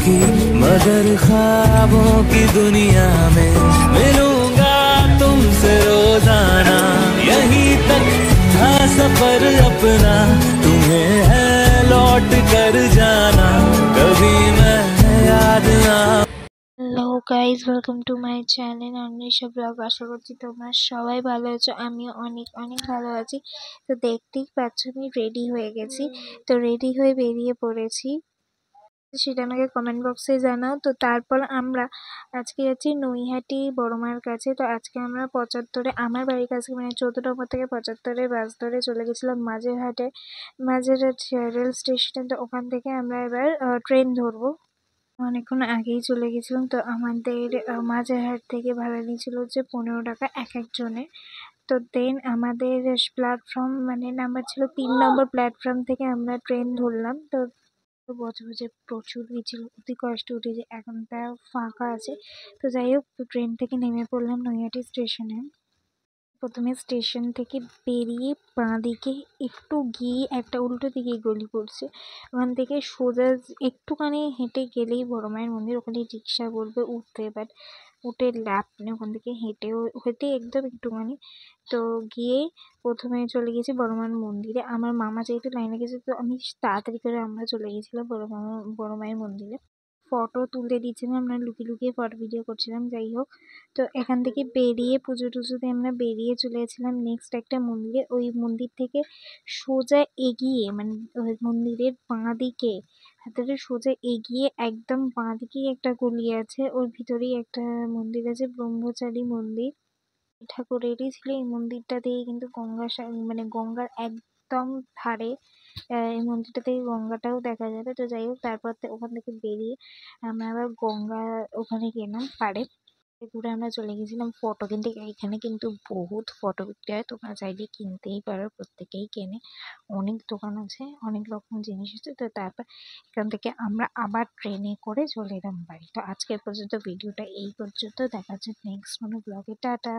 थी, मगर ख्वाबों की दुनिया में मिलूंगा तुमसे रोजाना। यहीं तक था सफर अपना, तुम्हें है लौट कर जाना, कभी मैं याद ना। Hello guys, welcome to my channel Anwesha blog. আশা করছি তোমরা সবাই ভালো আছো, আমিও অনেক অনেক ভালো আছি। তো দেখতেই পাচ্ছ আমি রেডি হয়ে গেছি। তো রেডি হয়ে বেরিয়ে পড়েছি, সেটা আমাকে কমেন্ট বক্সে জানাও। তো তারপর আমরা আজকে যাচ্ছি নৈহাটি বড় মার কাছে। তো আজকে আমরা ৭৫-এ আমার বাড়ির কাছে মানে ১৪ নম্বর থেকে ৭৫-এ বাস ধরে চলে গেছিলাম মাঝেরহাট রেল স্টেশনে। তো ওখান থেকে আমরা এবার ট্রেন ধরবো। অনেকক্ষণ আগেই চলে গেছিলাম। তো আমাদের মাঝেরহাট থেকে ভাড়া নিয়েছিল হচ্ছে ১৫ টাকা এক একজনের। তো দেন আমাদের প্ল্যাটফর্ম মানে নাম্বার ছিল ৩ নম্বর প্ল্যাটফর্ম থেকে আমরা ট্রেন ধরলাম। তো বজবজে প্রচুর ভিড় ছিল, অতি কষ্টে উঠেছে, এখন তাও ফাঁকা আছে। তো যাই হোক, তো ট্রেন থেকে নেমে পড়লাম নৈহাটি স্টেশনে। প্রথমে স্টেশন থেকে বেরিয়ে বাঁ দিকে একটু গিয়ে একটা উল্টো দিকে গলি পড়ছে, ওখান থেকে সোজা একটুখানি হেঁটে গেলেই বড় মায়ের মন্দির। ওখানে রিক্সা বলবে উঠতে, বাট উঠে লাভ নেই, ওখান থেকে হেঁটে একদম একটুখানি। তো গিয়ে প্রথমে চলে গেছি বড় মায়ের মন্দিরে। আমার মামা যেহেতু লাইনে গেছে, তো আমি তাড়াতাড়ি করে আমরা চলে গেছিলাম বড় মায়ের মন্দিরে। ফটো তুলে দিচ্ছিলাম, আমরা লুকিয়ে লুকিয়ে ফটো ভিডিও করছিলাম। যাই হোক, তো এখান থেকে বেরিয়ে পুজো টুজো দিয়ে আমরা বেরিয়ে চলে গেছিলাম নেক্সট একটা মন্দিরে। ওই মন্দির থেকে সোজা এগিয়ে মানে ওই মন্দিরের বাঁ দিকে হাতের সোজা এগিয়ে একদম বাঁ দিকেই একটা গলি আছে, ওর ভিতরেই একটা মন্দির আছে, ব্রহ্মচারী মন্দির। ঠাকুরেরই ছিল এই মন্দিরটা দিয়ে, কিন্তু মানে গঙ্গার একদম ধারে এই মন্দিরটা থেকে গঙ্গাটাও দেখা যাবে। তো যাই হোক, তারপর ওখান থেকে বেরিয়ে আমরা আবার গঙ্গা ওখানে গেলাম পাড়ে। ঘুরে আমরা চলে গেছিলাম ফটো কিনতে। এখানে কিন্তু বহুত ফটো বিক্রি হয়, তোমরা চাইলে কিনতেই পারো, প্রত্যেকেই কেনে। অনেক দোকান আছে, অনেক রকম জিনিস আছে। তো তারপর এখান থেকে আমরা আবার ট্রেনে করে চলে এলাম বাড়ি। তো আজকের পর্যন্ত ভিডিওটা এই পর্যন্ত, দেখা হচ্ছে নেক্সট কোনো ব্লগে। টাটা।